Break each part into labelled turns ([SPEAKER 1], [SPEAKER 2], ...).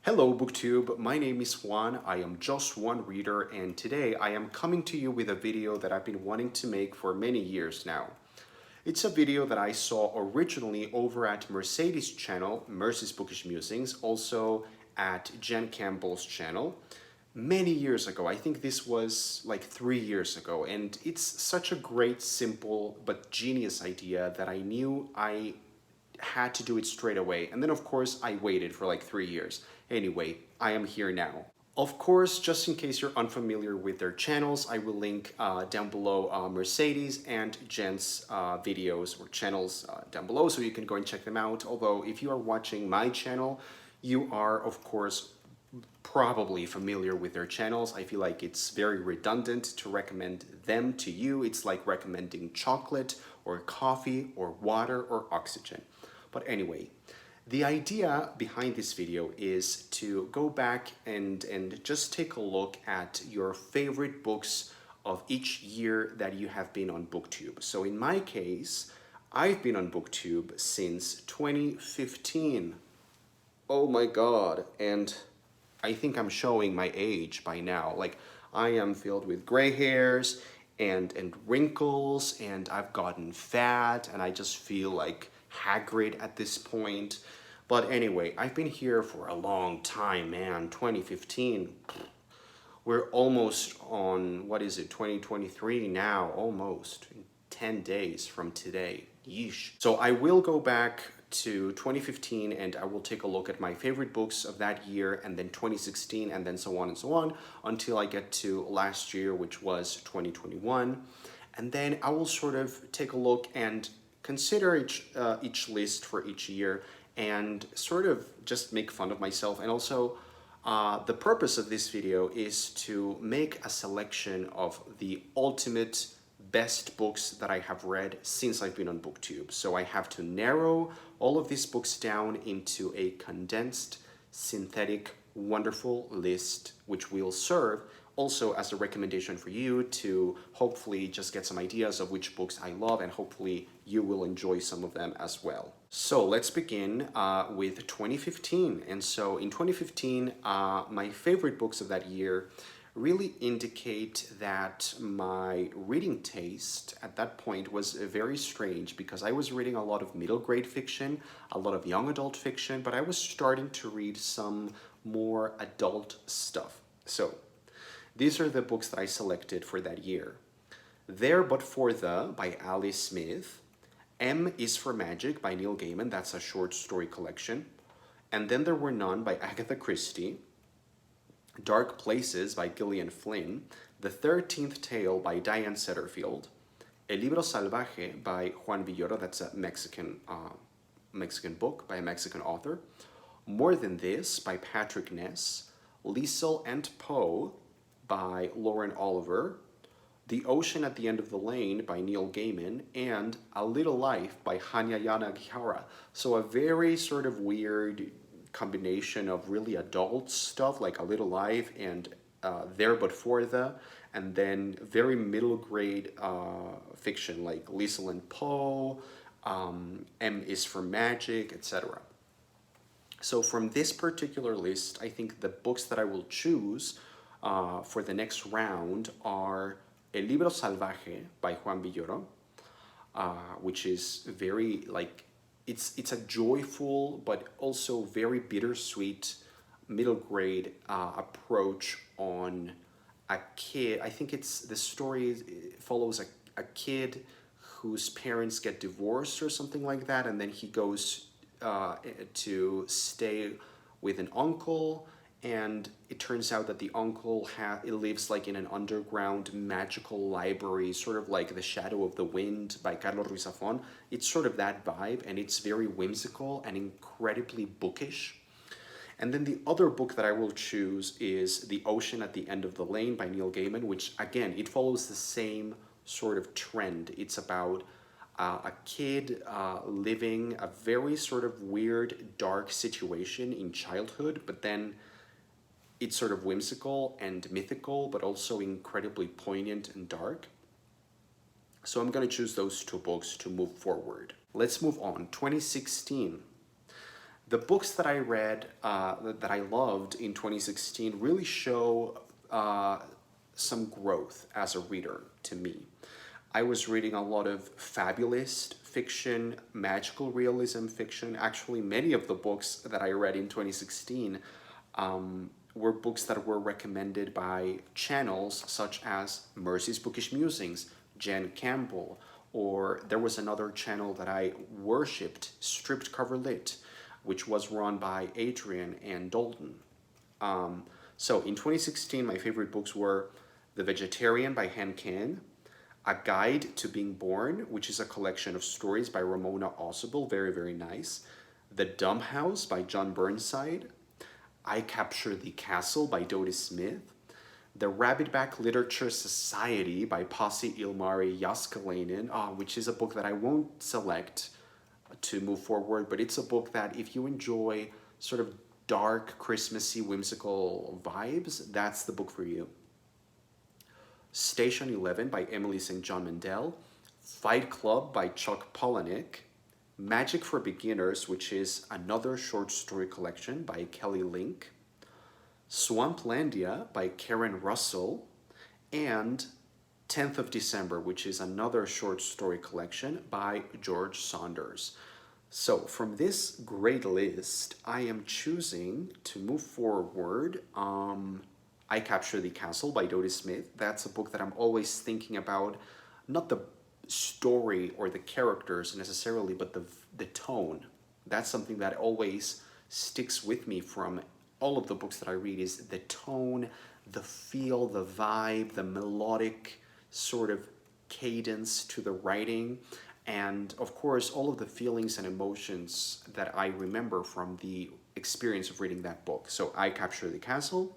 [SPEAKER 1] Hello Booktube, my name is Juan, I am just one reader, and today I am coming to you with a video that I've been wanting to make for many years now. It's a video that I saw originally over at Mercedes' channel, Mercy's Bookish Musings, also at Jen Campbell's channel, many years ago. I think this was like 3 years ago, and it's such a great, simple, but genius idea that I knew I had to do it straight away. And then, of course, I waited for like 3 years. Anyway, I am here now. Of course, just in case you're unfamiliar with their channels, I will link down below Mercedes and Jen's videos or channels down below so you can go and check them out. Although, if you are watching my channel, you are, of course, probably familiar with their channels. I feel like it's very redundant to recommend them to you. It's like recommending chocolate or coffee or water or oxygen. But anyway, the idea behind this video is to go back and just take a look at your favorite books of each year that you have been on Booktube. So in my case, I've been on Booktube since 2015. Oh my God. And I think I'm showing my age by now. Like, I am filled with gray hairs and wrinkles, and I've gotten fat, and I just feel like Hagrid at this point. But anyway, I've been here for a long time, man. 2015. We're almost on, what is it, 2023 now, almost. 10 days from today. Yeesh. So I will go back to 2015 and I will take a look at my favorite books of that year, and then 2016, and then so on and so on until I get to last year, which was 2021. And then I will sort of take a look and consider each list for each year and sort of just make fun of myself. And also, the purpose of this video is to make a selection of the ultimate best books that I have read since I've been on Booktube. So I have to narrow all of these books down into a condensed, synthetic, wonderful list, which will serve also as a recommendation for you to hopefully just get some ideas of which books I love, and hopefully you will enjoy some of them as well. So let's begin with 2015. And so in 2015, my favorite books of that year really indicate that my reading taste at that point was very strange, because I was reading a lot of middle grade fiction, a lot of young adult fiction, but I was starting to read some more adult stuff. So these are the books that I selected for that year. There But For The by Alice Smith. M is for Magic by Neil Gaiman. That's a short story collection. And Then There Were None by Agatha Christie. Dark Places by Gillian Flynn. The 13th Tale by Diane Setterfield. El Libro Salvaje by Juan Villoro. That's a Mexican book by a Mexican author. More Than This by Patrick Ness. Liesel and Poe by Lauren Oliver. The Ocean at the End of the Lane by Neil Gaiman, and A Little Life by Hanya Yanagihara. So a very sort of weird combination of really adult stuff like A Little Life and There But For The, and then very middle grade fiction like Liesel and Poe, M is for Magic, etc. So from this particular list, I think the books that I will choose for the next round are El Libro Salvaje by Juan Villoro, which is very, like, it's a joyful but also very bittersweet middle grade approach on a kid. I think the story follows a kid whose parents get divorced or something like that, and then he goes to stay with an uncle, and it turns out that the uncle lives like in an underground magical library, sort of like The Shadow of the Wind by Carlos Ruiz Zafón. It's sort of that vibe, and it's very whimsical and incredibly bookish. And then the other book that I will choose is The Ocean at the End of the Lane by Neil Gaiman, which, again, it follows the same sort of trend. It's about a kid living a very sort of weird, dark situation in childhood, but then it's sort of whimsical and mythical, but also incredibly poignant and dark. So I'm going to choose those two books to move forward. Let's move on. 2016. the books that I read, that I loved in 2016 really show some growth as a reader to me. I was reading a lot of fabulist fiction, magical realism fiction. Actually, many of the books that I read in 2016 were books that were recommended by channels such as Mercy's Bookish Musings, Jen Campbell, or there was another channel that I worshipped, Stripped Cover Lit, which was run by Adrian and Dalton. So in 2016, my favorite books were The Vegetarian by Han Kang, A Guide to Being Born, which is a collection of stories by Ramona Osable, very, very nice. The Dumb House by John Burnside. I Capture the Castle by Dodie Smith. The Rabbitback Literature Society by Pasi Ilmari Jaskalainen, which is a book that I won't select to move forward, but it's a book that if you enjoy sort of dark, Christmassy, whimsical vibes, that's the book for you. Station 11 by Emily St. John Mandel. Fight Club by Chuck Palahniuk. Magic for Beginners, which is another short story collection by Kelly Link. Swamplandia by Karen Russell, and 10th of December, which is another short story collection by George Saunders. So from this great list, I am choosing to move forward. I Capture the Castle by Dodie Smith. That's a book that I'm always thinking about, not the story or the characters necessarily, but the tone. That's something that always sticks with me from all of the books that I read, is the tone, the feel, the vibe, the melodic sort of cadence to the writing, and of course all of the feelings and emotions that I remember from the experience of reading that book. So I Capture the Castle.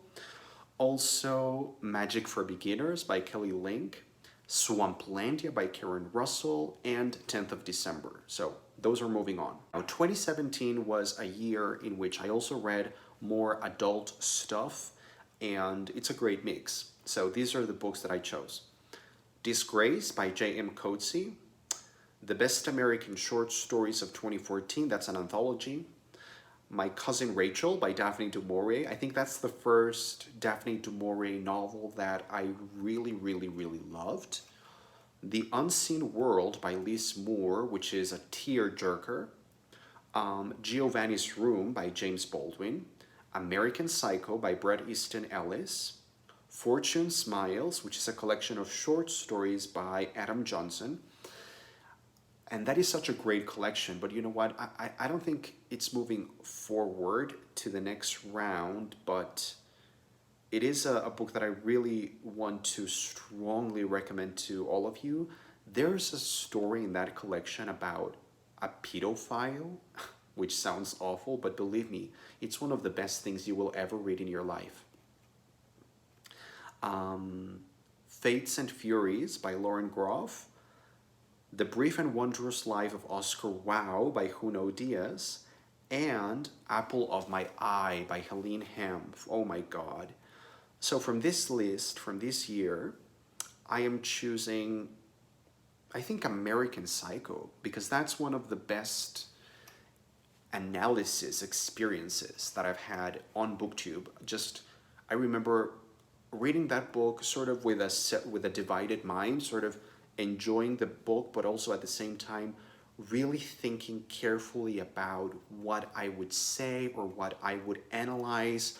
[SPEAKER 1] Also Magic for Beginners by Kelly Link, Swamplandia by Karen Russell, and 10th of December. So those are moving on. Now 2017 was a year in which I also read more adult stuff, and it's a great mix. So these are the books that I chose. Disgrace by J.M. Coetzee, The Best American Short Stories of 2014, that's an anthology. My Cousin Rachel by Daphne du Maurier. I think that's the first Daphne du Maurier novel that I really, really, really loved. The Unseen World by Liz Moore, which is a tear-jerker. Giovanni's Room by James Baldwin. American Psycho by Bret Easton Ellis. Fortune Smiles, which is a collection of short stories by Adam Johnson. And that is such a great collection, but you know what? I don't think it's moving forward to the next round, but it is a book that I really want to strongly recommend to all of you. There's a story in that collection about a pedophile, which sounds awful, but believe me, it's one of the best things you will ever read in your life. Fates and Furies by Lauren Groff. The Brief and Wondrous Life of Oscar Wilde by Junot Diaz, and Apple of My Eye by Helene Hanff. Oh my God. So from this list, from this year, I am choosing, I think, American Psycho, because that's one of the best analysis experiences that I've had on Booktube. I remember reading that book sort of with a divided mind, sort of enjoying the book, but also at the same time really thinking carefully about what I would say or what I would analyze,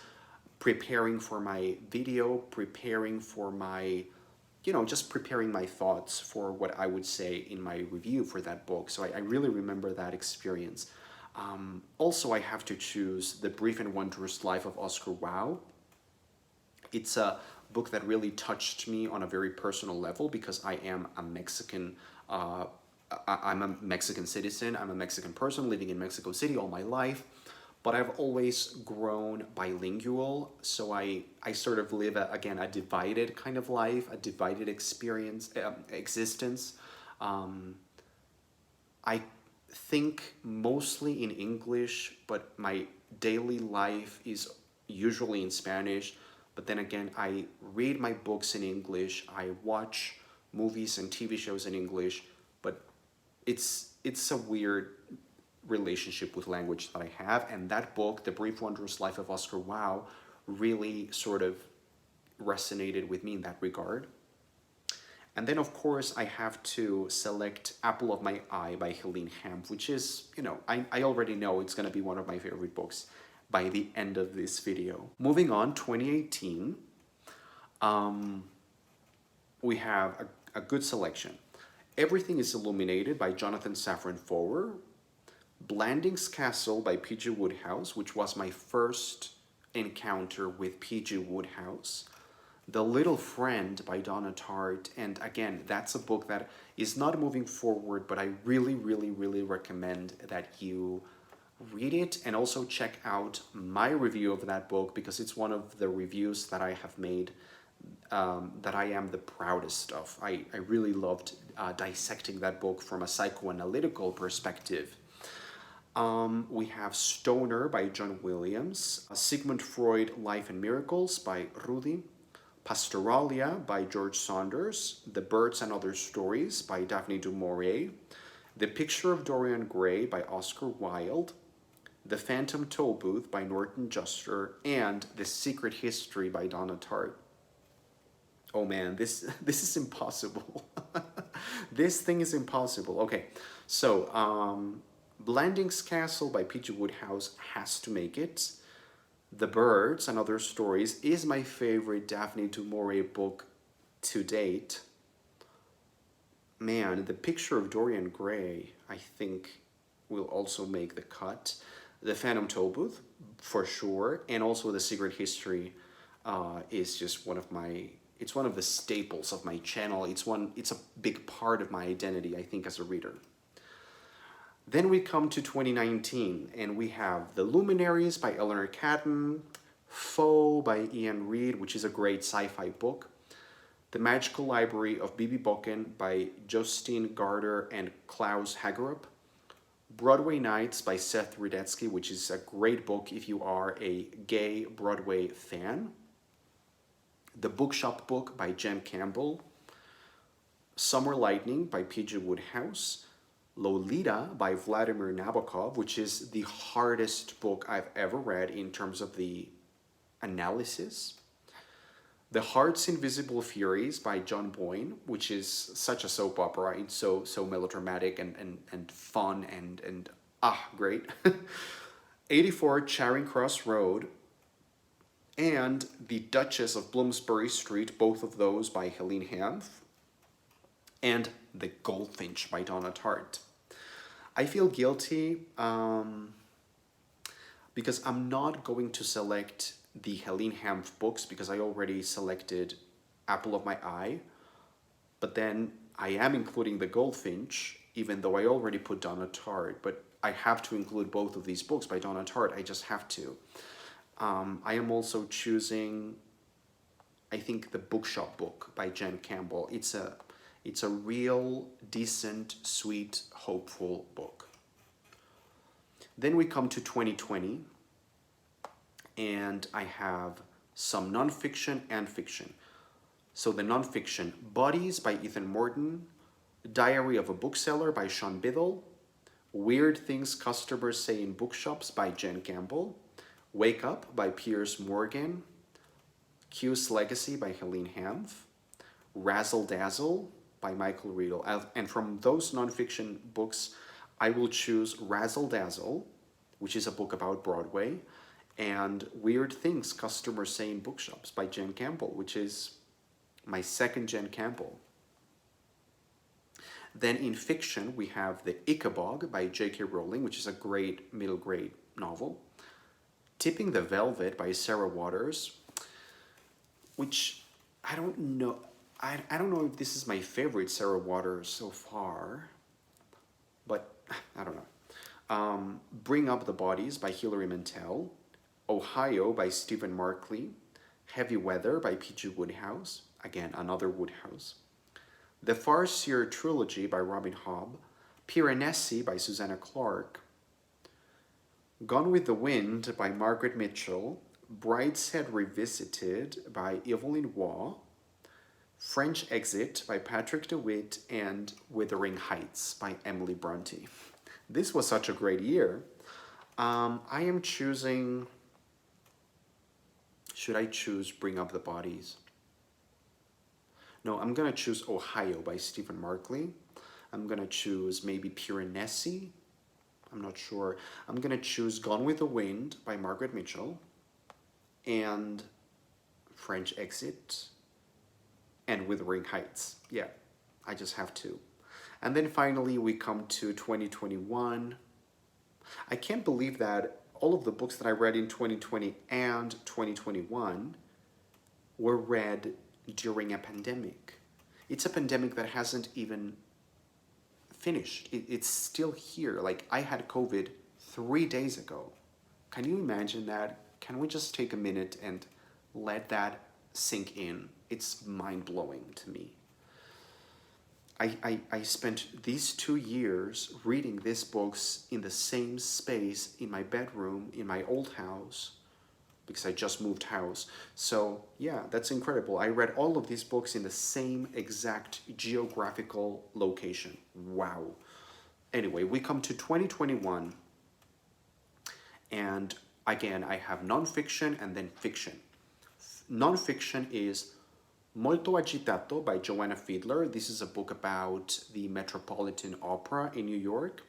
[SPEAKER 1] preparing for my video, preparing for my, just preparing my thoughts for what I would say in my review for that book. So I really remember that experience. Also, I have to choose The Brief and Wondrous Life of Oscar Wilde. It's a book that really touched me on a very personal level because I am a Mexican, I'm a Mexican citizen, I'm a Mexican person living in Mexico City all my life, but I've always grown bilingual, so I sort of live, a divided kind of life, a divided existence. I think mostly in English, but my daily life is usually in Spanish. But then again, I read my books in English, I watch movies and TV shows in English, but it's a weird relationship with language that I have. And that book, The Brief Wondrous Life of Oscar Wilde, really sort of resonated with me in that regard. And then, of course, I have to select Apple of My Eye by Helene Hanff, which is, I already know it's going to be one of my favorite books by the end of this video. Moving on, 2018, we have a good selection. Everything is Illuminated by Jonathan Safran Foer, Blandings Castle by P.G. Wodehouse, which was my first encounter with P.G. Wodehouse, The Little Friend by Donna Tartt, and again, that's a book that is not moving forward, but I really, really, really recommend that you read it and also check out my review of that book, because it's one of the reviews that I have made that I am the proudest of. I really loved dissecting that book from a psychoanalytical perspective. We have Stoner by John Williams, Sigmund Freud, Life and Miracles by Rudi, Pastoralia by George Saunders, The Birds and Other Stories by Daphne du Maurier, The Picture of Dorian Gray by Oscar Wilde, The Phantom Tollbooth by Norton Juster, and The Secret History by Donna Tartt. Oh man, this is impossible. This thing is impossible. Okay, so Blandings Castle by P.G. Wodehouse has to make it. The Birds and Other Stories is my favorite Daphne du Maurier book to date. Man, The Picture of Dorian Gray, I think, will also make the cut. The Phantom Tollbooth, for sure, and also The Secret History is just one of my... It's one of the staples of my channel. It's a big part of my identity, I think, as a reader. Then we come to 2019, and we have The Luminaries by Eleanor Catton, Foe by Ian Reid, which is a great sci-fi book, The Magical Library of B.B. Boken by Justine Garter and Klaus Hagerup, Broadway Nights by Seth Rudetsky, which is a great book if you are a gay Broadway fan, The Bookshop Book by Jen Campbell, Summer Lightning by P.G. Wodehouse, Lolita by Vladimir Nabokov, which is the hardest book I've ever read in terms of the analysis, The Heart's Invisible Furies by John Boyne, which is such a soap opera. It's so melodramatic and fun and great. 84 Charing Cross Road, and The Duchess of Bloomsbury Street, both of those by Helene Hanff, and The Goldfinch by Donna Tartt. I feel guilty because I'm not going to select the Helene Hanff books because I already selected Apple of My Eye, but then I am including The Goldfinch, even though I already put Donna Tartt, but I have to include both of these books by Donna Tartt. I just have to. I am also choosing, I think, The Bookshop Book by Jen Campbell. It's a real, decent, sweet, hopeful book. Then we come to 2020, and I have some nonfiction and fiction. So the nonfiction, Bodies by Ethan Morton, Diary of a Bookseller by Sean Biddle, Weird Things Customers Say in Bookshops by Jen Campbell, Wake Up by Piers Morgan, Q's Legacy by Helene Hanff, Razzle Dazzle by Michael Riedel. And from those nonfiction books, I will choose Razzle Dazzle, which is a book about Broadway, and Weird Things Customers Say in Bookshops by Jen Campbell, which is my second Jen Campbell. Then in fiction, we have The Ichabod by J.K. Rowling, which is a great middle grade novel. Tipping the Velvet by Sarah Waters, which I don't know. I don't know if this is my favorite Sarah Waters so far, but I don't know. Bring Up the Bodies by Hilary Mantel, Ohio by Stephen Markley, Heavy Weather by P.G. Wodehouse, again, another Wodehouse, The Farseer Trilogy by Robin Hobb, Piranesi by Susanna Clarke, Gone with the Wind by Margaret Mitchell, Brideshead Revisited by Evelyn Waugh, French Exit by Patrick DeWitt, and Wuthering Heights by Emily Bronte. This was such a great year. I am choosing, should I choose Bring Up the Bodies? No, I'm gonna choose Ohio by Stephen Markley. I'm gonna choose maybe Piranesi. I'm not sure. I'm gonna choose Gone with the Wind by Margaret Mitchell, and French Exit, and Wuthering Heights. Yeah, I just have to. And then finally we come to 2021. I can't believe that all of the books that I read in 2020 and 2021 were read during a pandemic. It's a pandemic that hasn't even finished. It's still here. Like, I had COVID 3 days ago. Can you imagine that? Can we just take a minute and let that sink in? It's mind-blowing to me. I spent these 2 years reading these books in the same space in my bedroom, in my old house, because I just moved house. So yeah, that's incredible. I read all of these books in the same exact geographical location. Wow. Anyway, we come to 2021, and again, I have nonfiction and then fiction. Nonfiction is Molto Agitato by Joanna Fiedler. This is a book about the Metropolitan Opera in New York.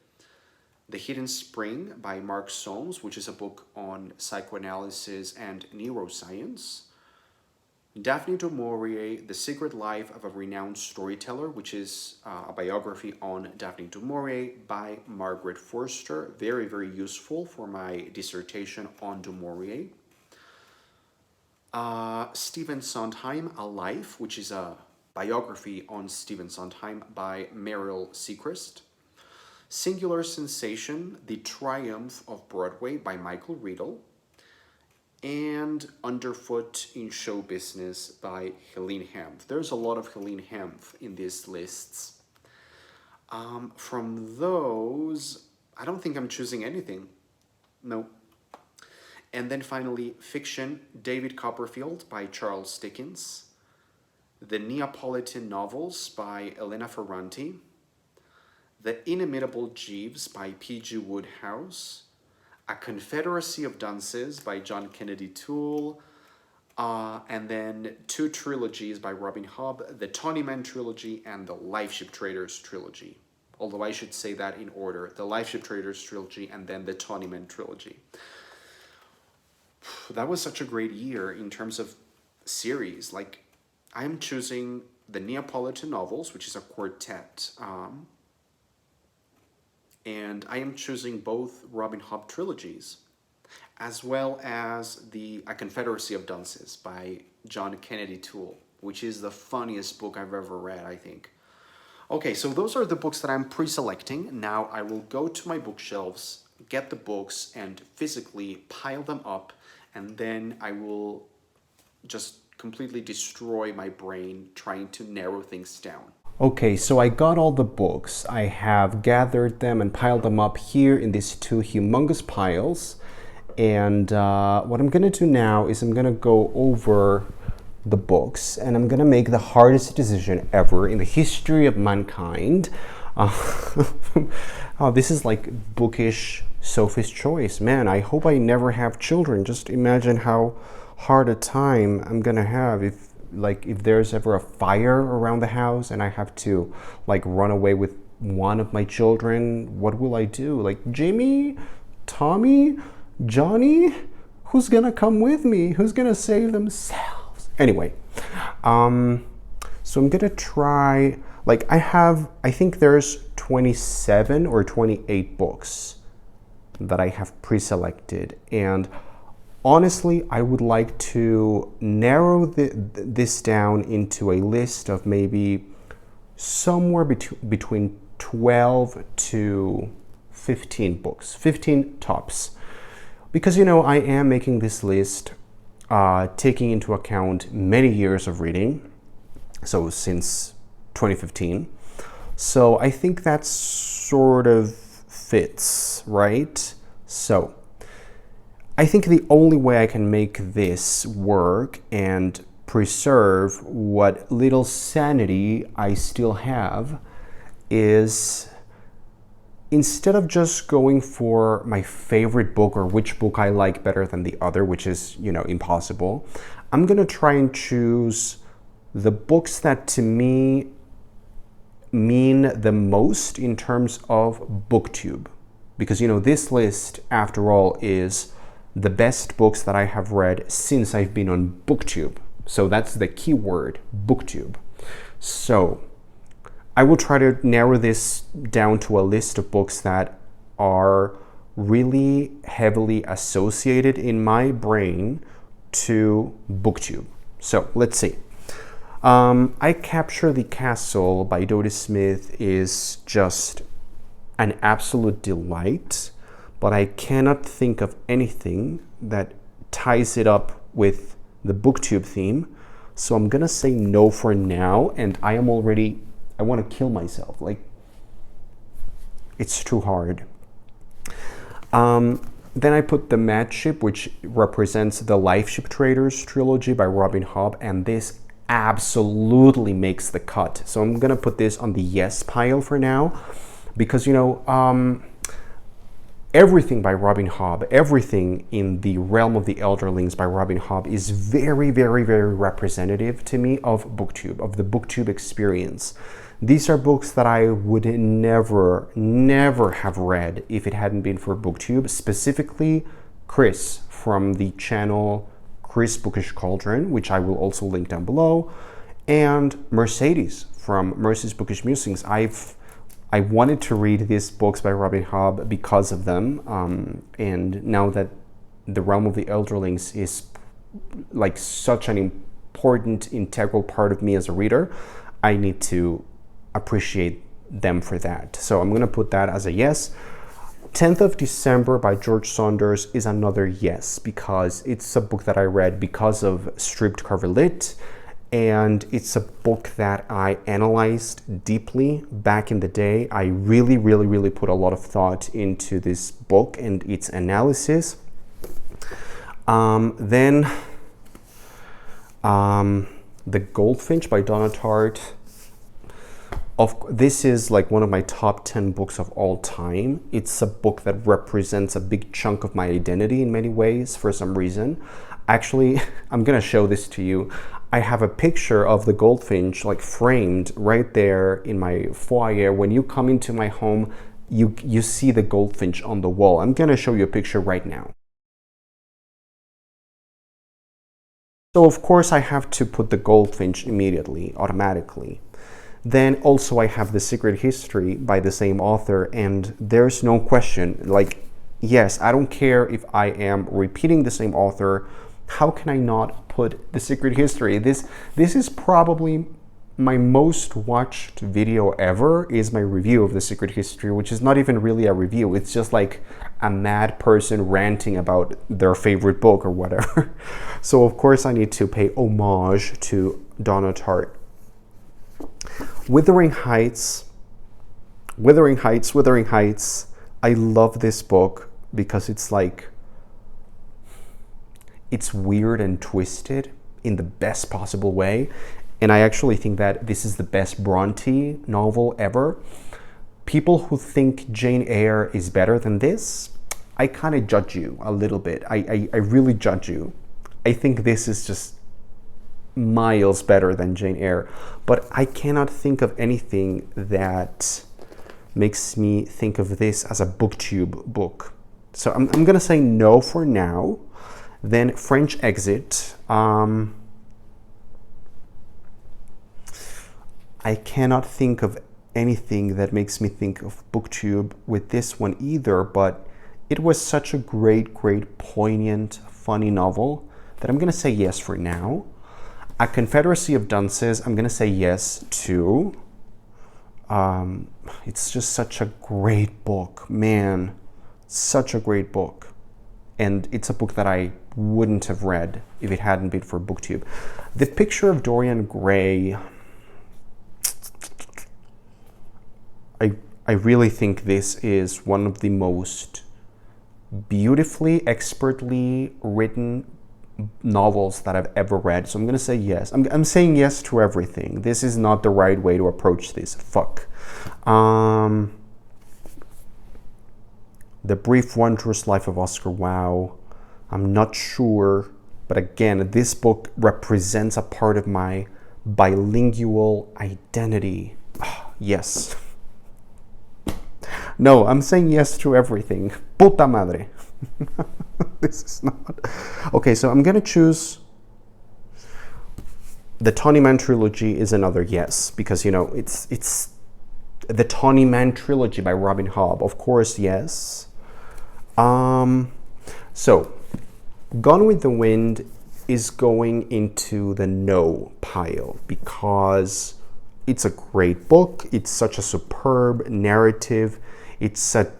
[SPEAKER 1] The Hidden Spring by Mark Solms, which is a book on psychoanalysis and neuroscience. Daphne du Maurier, The Secret Life of a Renowned Storyteller, which is a biography on Daphne du Maurier by Margaret Forster. Very, very useful for my dissertation on du Maurier. Stephen Sondheim, A Life, which is a biography on Stephen Sondheim by Meryl Seacrest. Singular Sensation, The Triumph of Broadway by Michael Riedel. And Underfoot in Show Business by Helene Hanff. There's a lot of Helene Hanff in these lists. From those, I don't think I'm choosing anything. No. And then finally, fiction, David Copperfield by Charles Dickens. The Neapolitan Novels by Elena Ferranti. The Inimitable Jeeves by P.G. Wodehouse. A Confederacy of Dunces by John Kennedy Toole. And then 2 trilogies by Robin Hobb, the Tawnyman trilogy and the Lifeship Traders trilogy. Although I should say that in order, the Lifeship Traders trilogy and then the Tawnyman trilogy. That was such a great year in terms of series. Like, I'm choosing the Neapolitan Novels, which is a quartet, and I am choosing both Robin Hobb trilogies, as well as A Confederacy of Dunces by John Kennedy Toole, which is the funniest book I've ever read, I think. Okay, so those are the books that I'm pre-selecting. Now I will go to my bookshelves, get the books, and physically pile them up, and then I will just completely destroy my brain trying to narrow things down. Okay, so I got all the books. I have gathered them and piled them up here in these 2 humongous piles. And what I'm gonna do now is I'm gonna go over the books, and I'm gonna make the hardest decision ever in the history of mankind. Oh, this is like bookish Sophie's Choice. Man, I hope I never have children. Just imagine how hard a time I'm gonna have if there's ever a fire around the house and I have to like run away with one of my children. What will I do? Like, Jimmy, Tommy, Johnny, who's gonna come with me? Who's gonna save themselves? Anyway, so I'm gonna try, like, I think there's 27 or 28 books that I have pre-selected, and honestly, I would like to narrow this down into a list of maybe somewhere between 12 to 15 books, 15 tops. Because, you know, I am making this list taking into account many years of reading, so since 2015. So I think that sort of fits, right? So I think the only way I can make this work and preserve what little sanity I still have is instead of just going for my favorite book or which book I like better than the other, which is, impossible, I'm gonna try and choose the books that to me mean the most in terms of Booktube. Because, this list, after all, is the best books that I have read since I've been on Booktube. So that's the key word, Booktube. So I will try to narrow this down to a list of books that are really heavily associated in my brain to Booktube. So let's see. I Capture the Castle by Dodie Smith is just an absolute delight, but I cannot think of anything that ties it up with the Booktube theme. So I'm gonna say no for now, and I want to kill myself. Like, it's too hard. Then I put The Mad Ship, which represents the Life Ship Traders trilogy by Robin Hobb, and this absolutely makes the cut. So I'm gonna put this on the yes pile for now, because everything by Robin Hobb, everything in the realm of the Elderlings by Robin Hobb is very, very, very representative to me of Booktube, of the Booktube experience. These are books that I would never have read if it hadn't been for Booktube, specifically Chris from the channel Chris Bookish Cauldron, which I will also link down below, and Mercedes from Mercy's Bookish Musings. I wanted to read these books by Robin Hobb because of them, and now that the realm of the Elderlings is like such an important, integral part of me as a reader, I need to appreciate them for that. So I'm gonna put that as a yes. 10th of December by George Saunders is another yes, because it's a book that I read because of Stripped Cover Lit, and it's a book that I analyzed deeply back in the day. I really put a lot of thought into this book and its analysis. Then The Goldfinch by Donna Tartt. This is like one of my top 10 books of all time. It's a book that represents a big chunk of my identity in many ways for some reason. Actually, I'm gonna show this to you. I have a picture of the goldfinch like framed right there in my foyer. When you come into my home, you see the goldfinch on the wall. I'm gonna show you a picture right now. So of course I have to put the goldfinch immediately, automatically. Then also I have The Secret History by the same author, and there's no question, like, yes, I don't care if I am repeating the same author. How can I not put The Secret History? This is probably my most watched video ever, is my review of The Secret History, which is not even really a review. It's just like a mad person ranting about their favorite book or whatever. So of course I need to pay homage to Donna Tartt. Wuthering Heights. I love this book because it's like, it's weird and twisted in the best possible way. And I actually think that this is the best Bronte novel ever. People who think Jane Eyre is better than this, I kind of judge you a little bit. I really judge you. I think this is just miles better than Jane Eyre, but I cannot think of anything that makes me think of this as a Booktube book. So I'm gonna say no for now. Then French Exit. I cannot think of anything that makes me think of Booktube with this one either, but it was such a great, poignant, funny novel that I'm gonna say yes for now. A Confederacy of Dunces, I'm gonna say yes to. It's just such a great book, man. Such a great book. And it's a book that I wouldn't have read if it hadn't been for Booktube. The Picture of Dorian Gray. I really think this is one of the most beautifully, expertly written novels that I've ever read. So I'm gonna say yes. I'm saying yes to everything. This is not the right way to approach this. Fuck. The Brief Wondrous Life of Oscar Wilde. I'm not sure, but again, this book represents a part of my bilingual identity. Yes. No, I'm saying yes to everything. Puta madre. This is not... Okay, so I'm gonna choose... The Tawny Man trilogy is another yes, because, you know, it's the Tawny Man trilogy by Robin Hobb. Of course, yes. So, Gone with the Wind is going into the no pile because it's a great book. It's such a superb narrative. It's a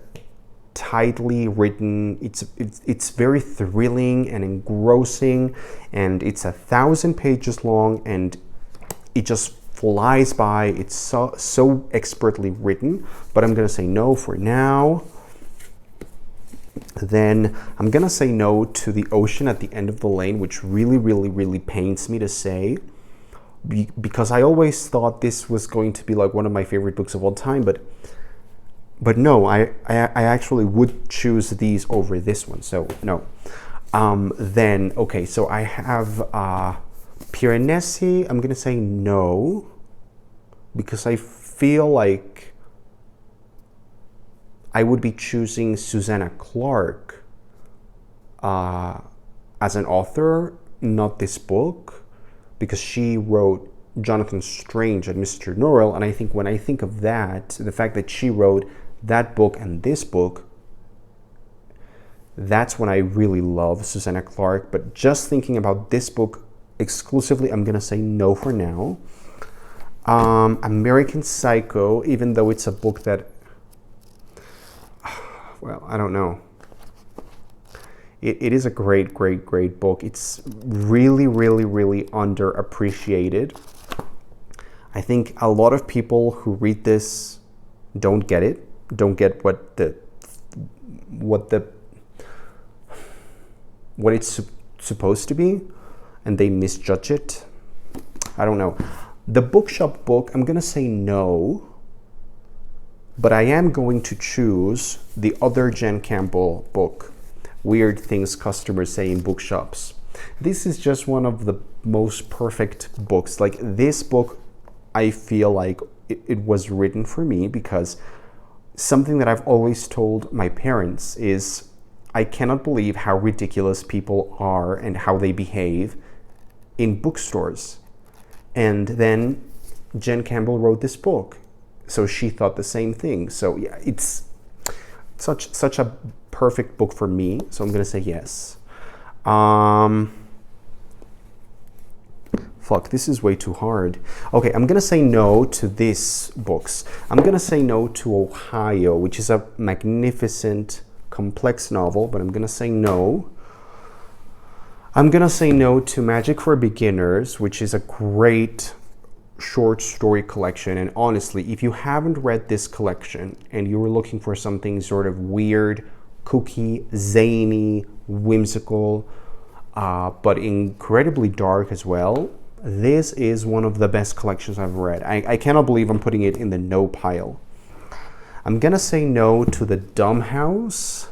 [SPEAKER 1] tightly written, it's very thrilling and engrossing, and it's 1,000 pages long, and it just flies by. It's so expertly written, but I'm gonna say no for now. Then I'm gonna say no to The Ocean at the End of the Lane, which really pains me to say, because I always thought this was going to be like one of my favorite books of all time, but no, I actually would choose these over this one, so no. Then, okay, so I have Piranesi. I'm gonna say no, because I feel like I would be choosing Susanna Clarke as an author, not this book, because she wrote Jonathan Strange and Mr. Norrell, and I think when I think of that, the fact that she wrote that book and this book, that's when I really love Susanna Clarke. But just thinking about this book exclusively, I'm gonna say no for now. American Psycho, even though it's a book that, well, I don't know. It is a great book. It's really underappreciated. I think a lot of people who read this don't get it. Don't get what it's supposed to be, and they misjudge it. I don't know. The bookshop book, I'm gonna say no, but I am going to choose the other Jen Campbell book, Weird Things Customers Say in Bookshops. This is just one of the most perfect books. Like, this book, I feel like it was written for me, because something that I've always told my parents is, I cannot believe how ridiculous people are and how they behave in bookstores. And then Jen Campbell wrote this book, so she thought the same thing. So yeah, it's such a perfect book for me, so I'm gonna say yes. Fuck, this is way too hard. Okay, I'm gonna say no to these books. I'm gonna say no to Ohio, which is a magnificent, complex novel, but I'm gonna say no. I'm gonna say no to Magic for Beginners, which is a great short story collection. And honestly, if you haven't read this collection and you were looking for something sort of weird, kooky, zany, whimsical, but incredibly dark as well, this is one of the best collections I've read. I cannot believe I'm putting it in the no pile. I'm gonna say no to The Dumb House,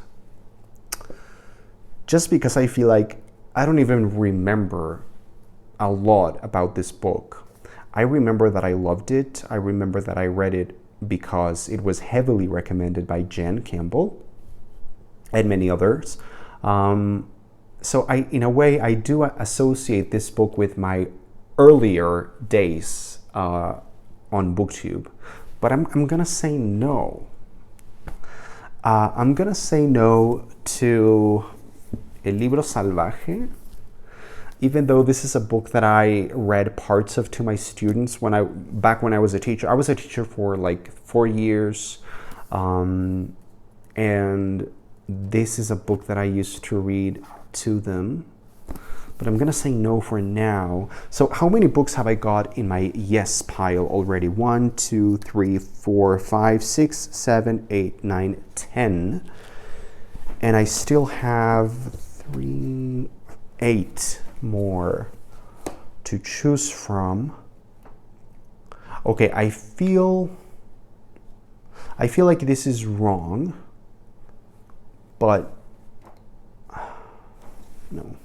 [SPEAKER 1] just because I feel like I don't even remember a lot about this book. I remember that I loved it. I remember that I read it because it was heavily recommended by Jen Campbell and many others. So in a way, I do associate this book with my earlier days on Booktube, but I'm gonna say no. I'm gonna say no to El Libro Salvaje, even though this is a book that I read parts of to my students back when I was a teacher. I was a teacher for like 4 years, and this is a book that I used to read to them, but I'm gonna say no for now. So how many books have I got in my yes pile already? 1, 2, 3, 4, 5, 6, 7, 8, 9, 10, and I still have 8 more to choose from. Okay, I feel like this is wrong, but no.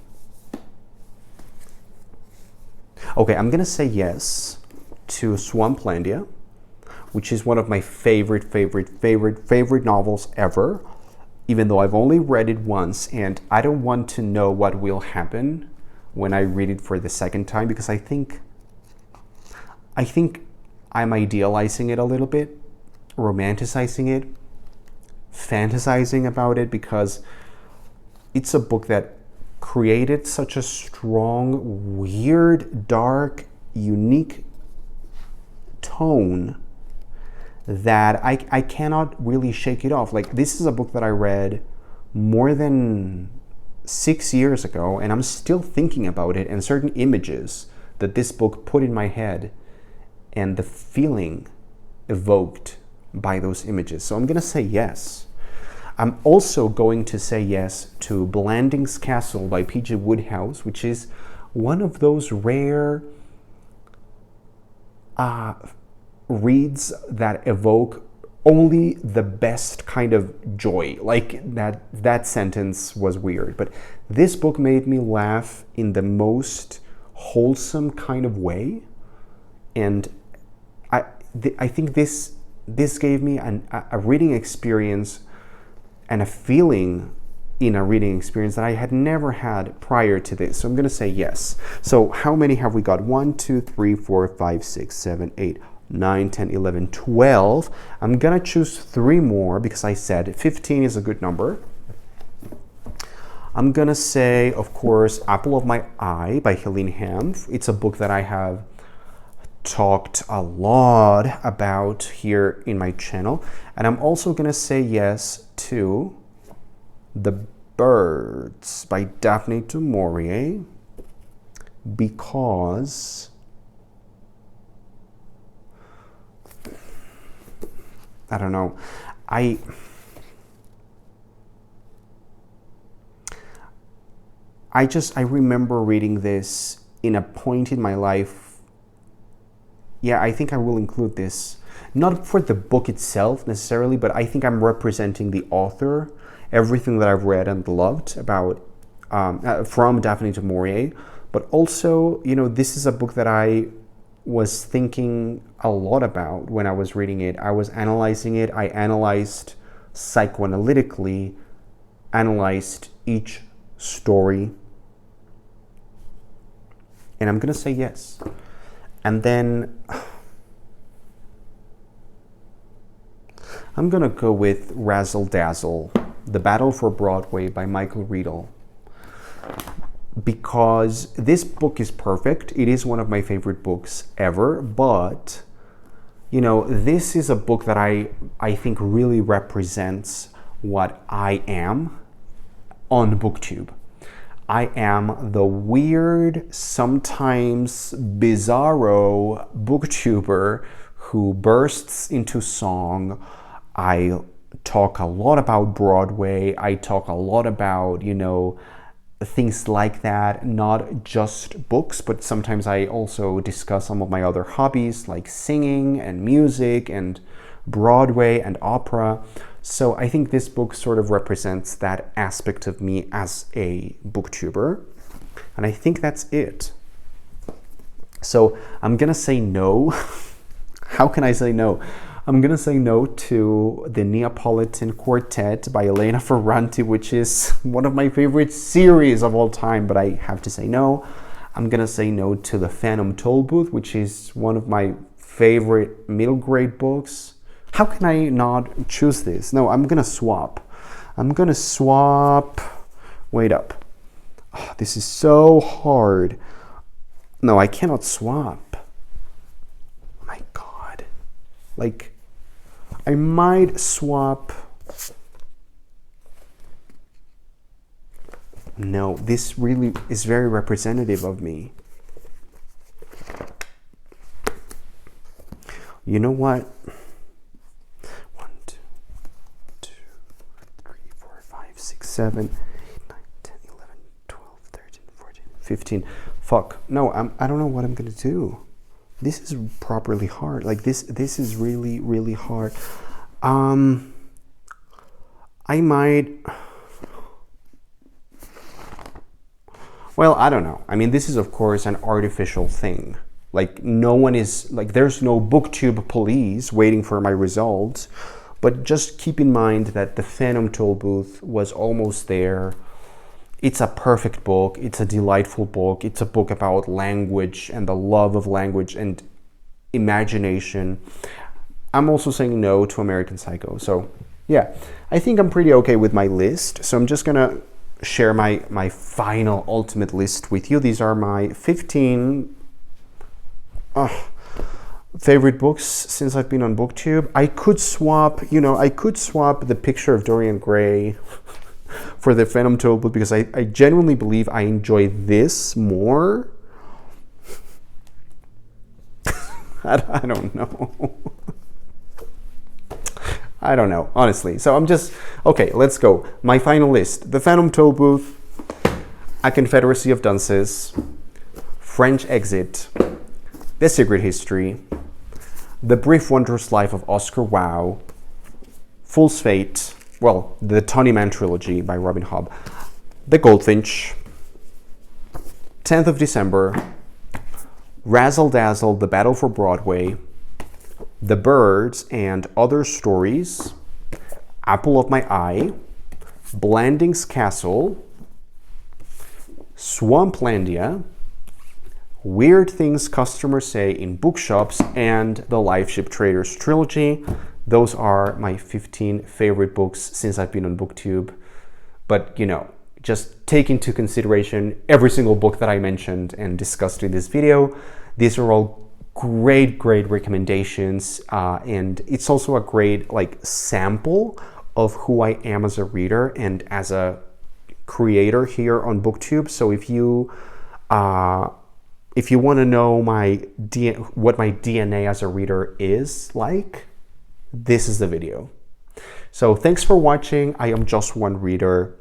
[SPEAKER 1] Okay, I'm gonna say yes to Swamplandia, which is one of my favorite novels ever, even though I've only read it once, and I don't want to know what will happen when I read it for the second time, because I think I'm idealizing it a little bit, romanticizing it, fantasizing about it, because it's a book that created such a strong, weird, dark, unique tone that I cannot really shake it off. Like, this is a book that I read more than 6 years ago, and I'm still thinking about it and certain images that this book put in my head and the feeling evoked by those images. So I'm gonna say yes. I'm also going to say yes to Blanding's Castle by P.J. Wodehouse, which is one of those rare reads that evoke only the best kind of joy. Like, that sentence was weird, but this book made me laugh in the most wholesome kind of way, and I think this gave me a reading experience and a feeling in a reading experience that I had never had prior to this. So I'm gonna say yes. So how many have we got? 1, 2, 3, 4, 5, 6, 7, 8, 9, 10, 11, 12. I'm gonna choose 3 more because I said 15 is a good number. I'm gonna say, of course, Apple of My Eye by Helene Hanff. It's a book that I have talked a lot about here in my channel. And I'm also gonna say yes to The Birds by Daphne du Maurier, because I don't know, I remember reading this in a point in my life. Yeah, I think I will include this. Not for the book itself necessarily, but I think I'm representing the author, everything that I've read and loved about from Daphne du Maurier. But also, you know, this is a book that I was thinking a lot about when I was reading it. I was analyzing it. I analyzed psychoanalytically, analyzed each story. And I'm going to say yes. And then I'm gonna go with Razzle Dazzle, The Battle for Broadway by Michael Riedel, because this book is perfect. It is one of my favorite books ever, but you know, this is a book that I think really represents what I am on Booktube. I am the weird, sometimes bizarro booktuber who bursts into song. I talk a lot about Broadway. I talk a lot about, you know, things like that, not just books, but sometimes I also discuss some of my other hobbies like singing and music and Broadway and opera. So I think this book sort of represents that aspect of me as a booktuber. And I think that's it. So I'm gonna say no. How can I say no? I'm gonna say no to the Neapolitan Quartet by Elena Ferranti, which is one of my favorite series of all time, but I have to say no. I'm gonna say no to The Phantom Tollbooth, which is one of my favorite middle grade books. How can I not choose this? No, I'm gonna swap. Wait up. Oh, this is so hard. No, I cannot swap. My God. Like, I might swap. No, this really is very representative of me. You know what? 1, 2, 3, 4, 5, 6, 7, 8, 9, 10, 11, 12, 13, 14, 15. Fuck. No, I don't know what I'm gonna do. This is properly hard. Like this is really, really hard. I might. Well, I don't know. I mean, this is of course an artificial thing. Like no one is, like there's no Booktube police waiting for my results. But just keep in mind that the Phantom Tollbooth was almost there. It's a perfect book. It's a delightful book. It's a book about language and the love of language and imagination. I'm also saying no to American Psycho. So yeah, I think I'm pretty okay with my list. So I'm just gonna share my final ultimate list with you. These are my 15 favorite books since I've been on Booktube. I could swap, I could swap the picture of Dorian Gray for the Phantom Tollbooth because I genuinely believe I enjoy this more. I don't know. I don't know, honestly. So I'm just, okay, let's go. My final list. The Phantom Tollbooth, A Confederacy of Dunces, French Exit, The Secret History, The Brief Wondrous Life of Oscar Wilde, Fool's Fate, well, the Tony Mann trilogy by Robin Hobb, The Goldfinch, 10th of December, Razzle Dazzle, The Battle for Broadway, The Birds and Other Stories, Apple of My Eye, Blanding's Castle, Swamplandia, Weird Things Customers Say in Bookshops, and the Lifeship Traders trilogy. Those are my 15 favorite books since I've been on Booktube. But, just take into consideration every single book that I mentioned and discussed in this video. These are all great recommendations. And it's also a great sample of who I am as a reader and as a creator here on Booktube. So if you want to know what my DNA as a reader is like, this is the video. So thanks for watching. I am Just One Reader.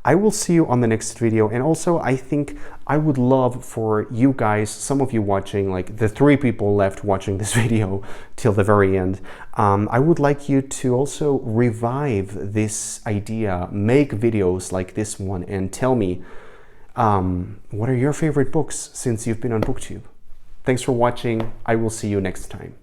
[SPEAKER 1] I will see you on the next video. And also, I think I would love for you guys, some of you watching, like the 3 people left watching this video till the very end, I would like you to also revive this idea, make videos like this one, and tell me what are your favorite books since you've been on Booktube. Thanks for watching. I will see you next time.